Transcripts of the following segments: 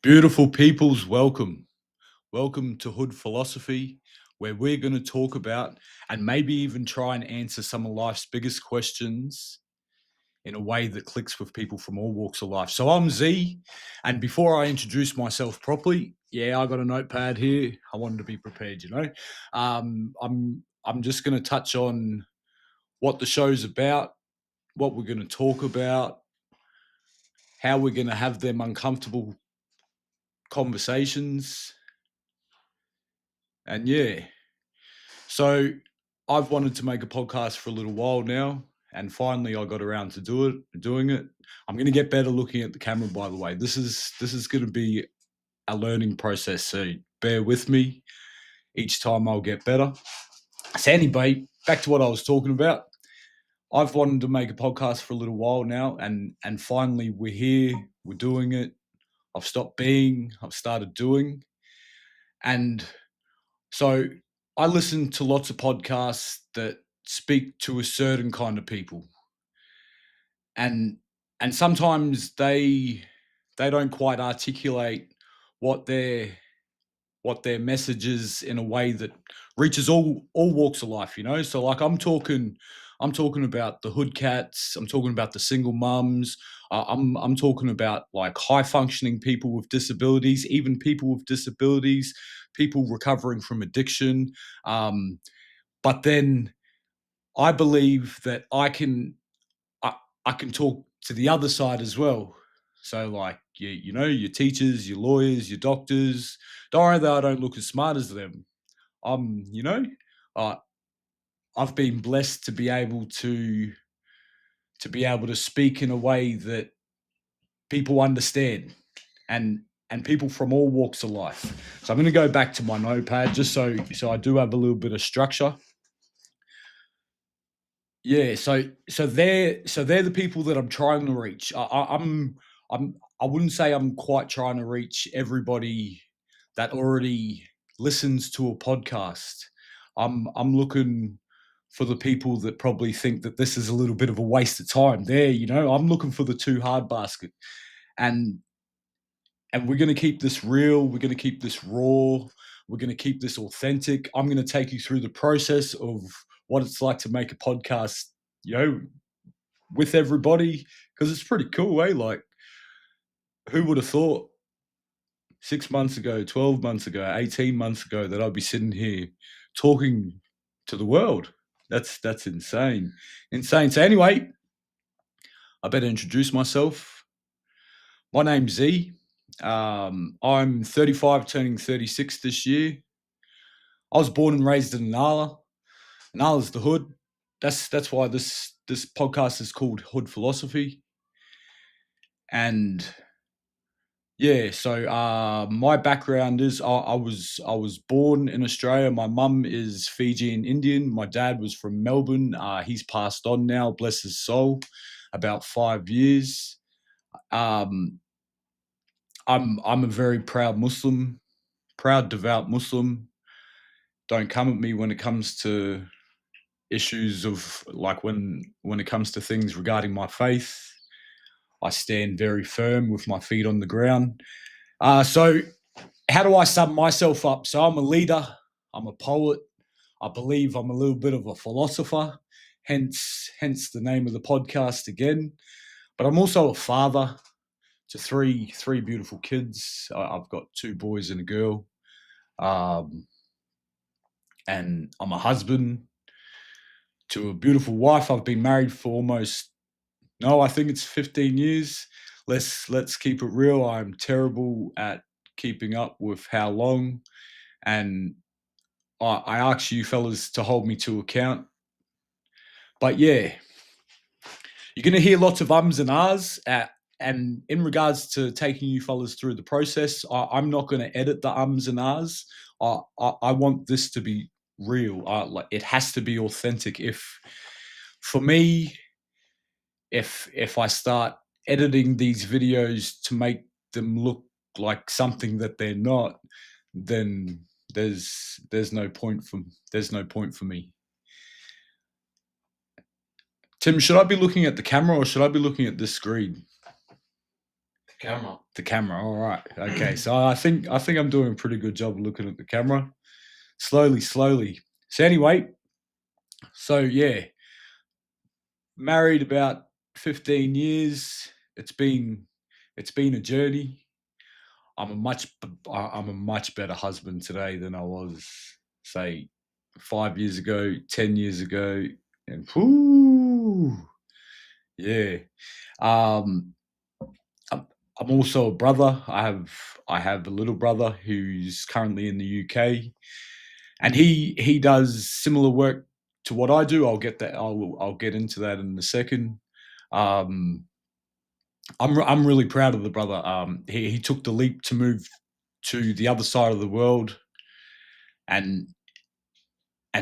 Beautiful peoples, welcome. Welcome to Hood Philosophy, where we're going to talk about and maybe even try and answer some of life's biggest questions in a way that clicks with people from all walks of life. So I'm Z, and before I introduce myself properly, I got a notepad here. I wanted to be prepared, you know. I'm just going to touch on what the show's about, what we're going to talk about, how we're going to have them uncomfortable conversations, and So I've wanted to make a podcast for a little while now, and finally I got around to doing it. I'm going to get better looking at the camera, by the way. This is going to be a learning process, so bear with me. Each time I'll get better. So anyway, back to what I was talking about. I've wanted to make a podcast for a little while now, and finally we're here. We're doing it. I've stopped being. I've started doing, and so I listen to lots of podcasts that speak to a certain kind of people, and sometimes they don't quite articulate what their what their message is in a way that reaches all walks of life. So like I'm talking about the hood cats. I'm talking about the single mums. I'm talking about like high functioning people with disabilities, even people with disabilities, people recovering from addiction. Um, but then I believe that I, I can talk to the other side as well. So like your teachers, your lawyers, your doctors. Don't worry that I don't look as smart as them. I'm uh, I've been blessed to be able to speak in a way that people understand, and people from all walks of life. So I'm going to go back to my notepad just so I do have a little bit of structure. So they're the people that I'm trying to reach. I wouldn't say I'm quite trying to reach everybody that already listens to a podcast. I'm looking for the people that probably think that this is a little bit of a waste of time. I'm looking for the too hard basket, and we're going to keep this real. We're going to keep this raw. We're going to keep this authentic. I'm going to take you through the process of what it's like to make a podcast, you know, with everybody, because it's pretty cool, eh? Like, who would have thought 6 months ago, 12 months ago, 18 months ago that I'd be sitting here talking to the world? That's insane. Insane. So anyway, I better introduce myself. My name's Z. I'm 35, turning 36 this year. I was born and raised in Nala. Nala's the hood. That's why this podcast is called Hood Philosophy. And my background is I was born in Australia. My mum is Fijian Indian. My dad was from Melbourne. He's passed on now, bless his soul, about 5 years. Um, I'm a very proud Muslim, proud devout Muslim. Don't come at me when it comes to issues of like when it comes to things regarding my faith. I stand very firm with my feet on the ground. So how do I sum myself up? So I'm a leader, I'm a poet, I believe I'm a little bit of a philosopher, hence the name of the podcast again. But I'm also a father to three beautiful kids. I've got two boys and a girl, um, and I'm a husband to a beautiful wife. I've been married for almost no, I think it's 15 years. Let's keep it real. I'm terrible at keeping up with how long, and I ask you fellas to hold me to account. But yeah, you're going to hear lots of ums and ahs. And in regards to taking you fellas through the process, I'm not going to edit the ums and ahs. I want this to be real. Like it has to be authentic. If for me, if I start editing these videos to make them look like something that they're not, then there's no point for me. Tim, should I be looking at the camera or should I be looking at this screen? Camera. The camera. All right. Okay. So I think I'm doing a pretty good job looking at the camera. Slowly, slowly. So anyway, so yeah, married about 15 years. It's been a journey. I'm a much better husband today than I was, say, 5 years ago, 10 years ago, and whoo, yeah. Um, I'm also a brother. I have a little brother who's currently in the UK, and he does similar work to what I do. I'll get into that in a second. Um, I'm really proud of the brother. He took the leap to move to the other side of the world, and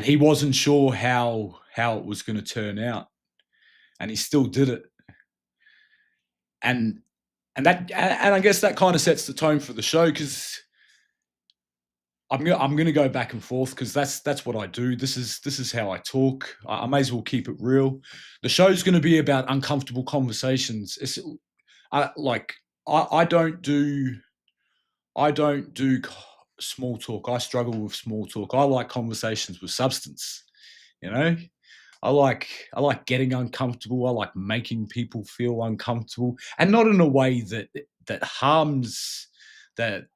he wasn't sure how it was going to turn out, and he still did it. And I guess that kind of sets the tone for the show, because I'm gonna go back and forth, because that's what I do. This is how I talk. I may as well keep it real. The show's going to be about uncomfortable conversations. It's like I don't do small talk. I struggle with small talk. I like conversations with substance. You know, I like getting uncomfortable. I like making people feel uncomfortable, and not in a way that harms, that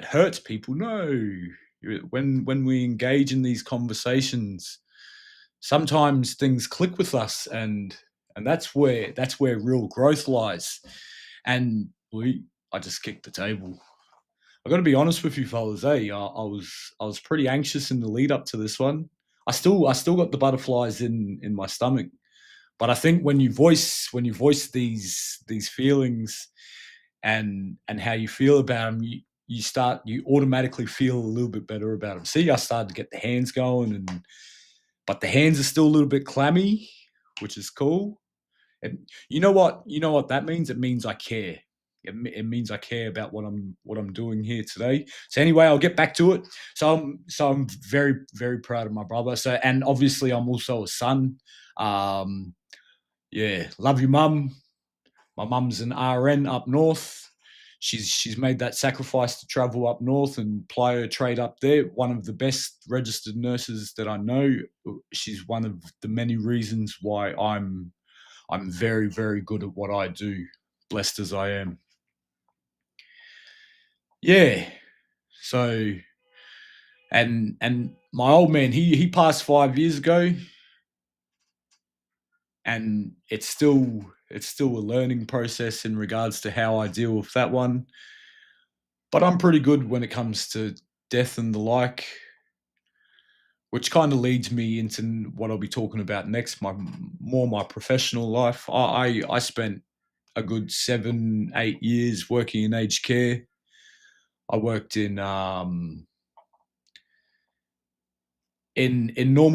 hurts people. No, when we engage in these conversations, sometimes things click with us, and that's where real growth lies. And I just kicked the table. I got to be honest with you, fellas. I was pretty anxious in the lead up to this one. I still got the butterflies in my stomach. But I think when you voice these feelings, and how you feel about them, you automatically feel a little bit better about them. See, I started to get the hands going, but the hands are still a little bit clammy, which is cool. And you know what that means? It means I care. It means I care about what I'm doing here today. So anyway, I'll get back to it. So I'm very, very proud of my brother. So, and obviously I'm also a son. Um, yeah, love you, mum. My mum's an RN up north. She's made that sacrifice to travel up north and ply her trade up there. One of the best registered nurses that I know. She's one of the many reasons why I'm very, very good at what I do, blessed as I am. Yeah. So, and my old man, he passed 5 years ago, and it's still a learning process in regards to how I deal with that one. But I'm pretty good when it comes to death and the like, which kind of leads me into what I'll be talking about next, my professional life. I spent a good 7, 8 years working in aged care. I worked in normal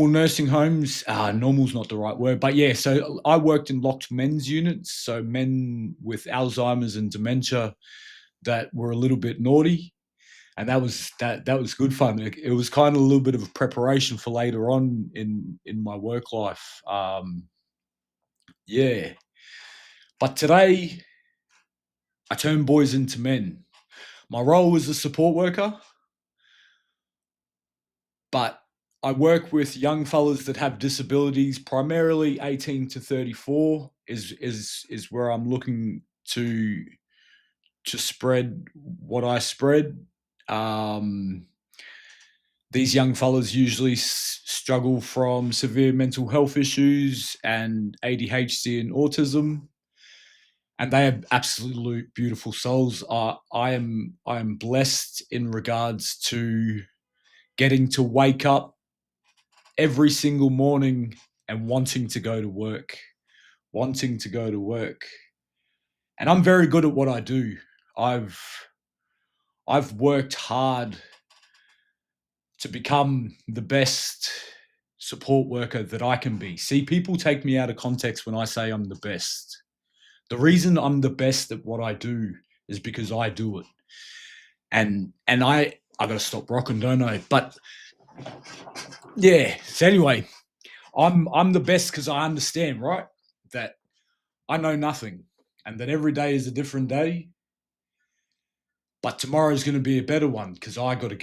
nursing homes. Normal's not the right word, but yeah. So I worked in locked men's units, so men with Alzheimer's and dementia that were a little bit naughty, and that was good fun. It was kind of a little bit of a preparation for later on in my work life. Yeah, but today I turn boys into men. My role is a support worker, but I work with young fellas that have disabilities, primarily 18 to 34 is where I'm looking to spread what I spread. Um, these young fellas usually struggle from severe mental health issues and ADHD and autism, and they have absolute beautiful souls. I am blessed in regards to getting to wake up every single morning and wanting to go to work, wanting to go to work. And I'm very good at what I do. I've I've worked hard to become the best support worker that I can be. See, people take me out of context when I say I'm the best. The reason I'm the best at what I do is because I do it. And I got to stop rocking, don't I? But yeah. So anyway, I'm the best because I understand, right? That I know nothing. and that every day is a different day, but tomorrow is going to be a better one because I got to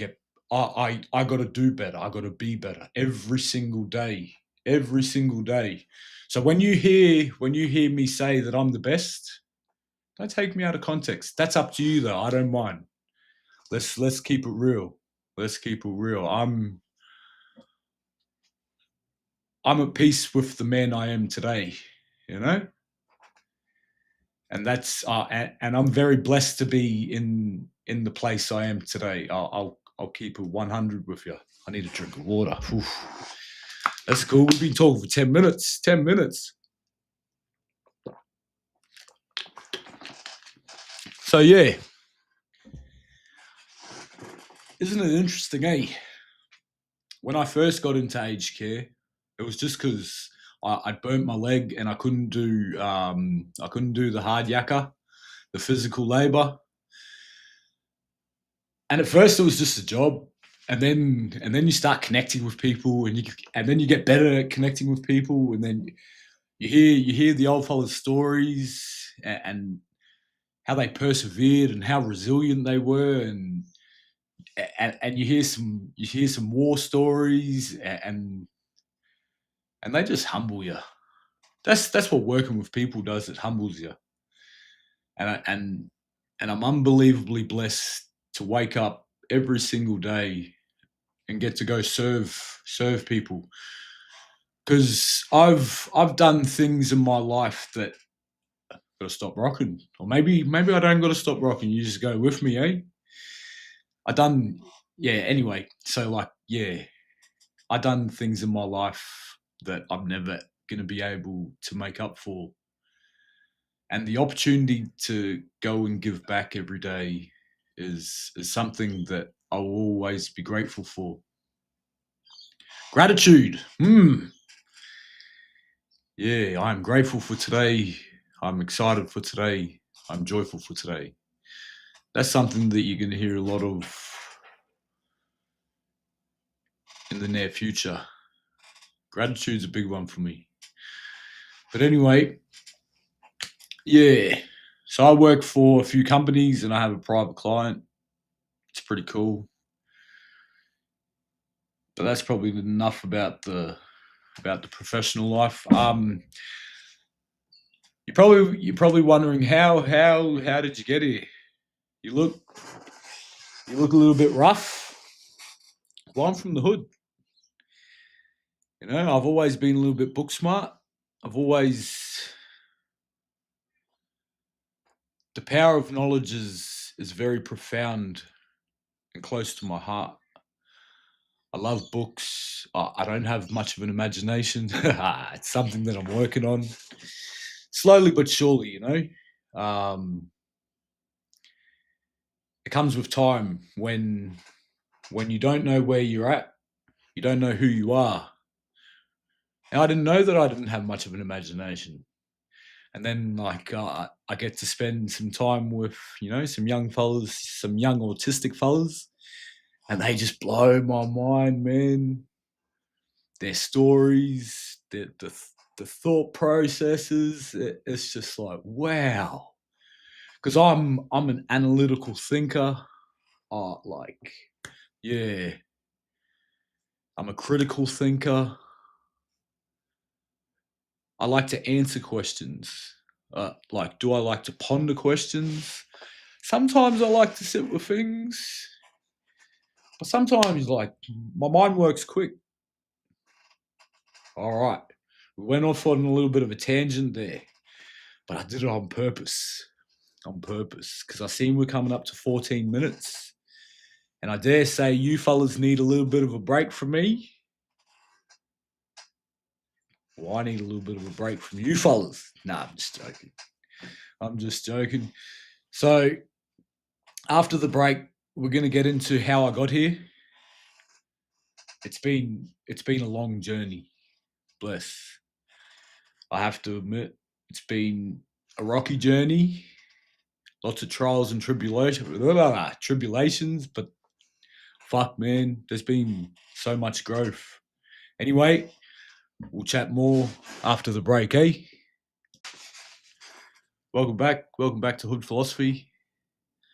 do better. I got to be better every single day. So when you hear me say that I'm the best, don't take me out of context. That's up to you though. I don't mind. Let's keep it real. Let's keep it real. I'm at peace with the man I am today, you know, and that's and I'm very blessed to be in the place I am today. I'll keep it 100 with you. I need a drink of water. Oof. That's cool. We've been talking for 10 minutes. 10 minutes. So yeah, isn't it interesting, eh? When I first got into aged care, it was just because I'd burnt my leg and I couldn't do the hard yakka, the physical labor. And at first it was just a job, and then you start connecting with people, and then you get better at connecting with people, and then you hear the old fellas' stories and how they persevered and how resilient they were, and you hear some war stories, and they just humble you. That's what working with people does. It humbles you, and and I'm unbelievably blessed to wake up every single day and get to go serve people because I've done things in my life that got to stop rocking, or maybe I don't got to stop rocking. You just go with me, eh? I done yeah. Anyway, so like yeah, I done things in my life that I'm never gonna be able to make up for, and the opportunity to go and give back every day is something that I will always be grateful for. Gratitude. Yeah, I'm grateful for today. I'm excited for today. I'm joyful for today. That's something that you're going to hear a lot of in the near future. Gratitude's a big one for me. But anyway, yeah. So I work for a few companies and I have a private client. It's pretty cool. But that's probably enough about the professional life. You're probably wondering how did you get here? You look you look a little bit rough. Well, I'm from the hood. You know, I've always been a little bit book smart. I've always the power of knowledge is very profound and close to my heart. I love books. I don't have much of an imagination. It's something that I'm working on slowly but surely. You know, it comes with time when you don't know where you're at, you don't know who you are. And I didn't know that I didn't have much of an imagination. And then like I get to spend some time with some young fellas, some young autistic fellas, and they just blow my mind, man. Their stories, the thought processes, it's just like wow. Because I'm an analytical thinker. Like yeah, I'm a critical thinker. I like to answer questions. Like, do I like to ponder questions? Sometimes I like to sit with things, but sometimes, like, my mind works quick. All right, we went off on a little bit of a tangent there, but I did it on purpose. On purpose, because I seen we're coming up to 14 minutes, and I dare say you fellas need a little bit of a break from me. Well, I need a little bit of a break from you fellas. Nah, I'm just joking. I'm just joking. So after the break, we're going to get into how I got here. It's been a long journey. Bless. I have to admit, it's been a rocky journey. Lots of trials and tribulations, but fuck, man, there's been so much growth. Anyway, we'll chat more after the break, eh? Welcome back. Welcome back to Hood Philosophy.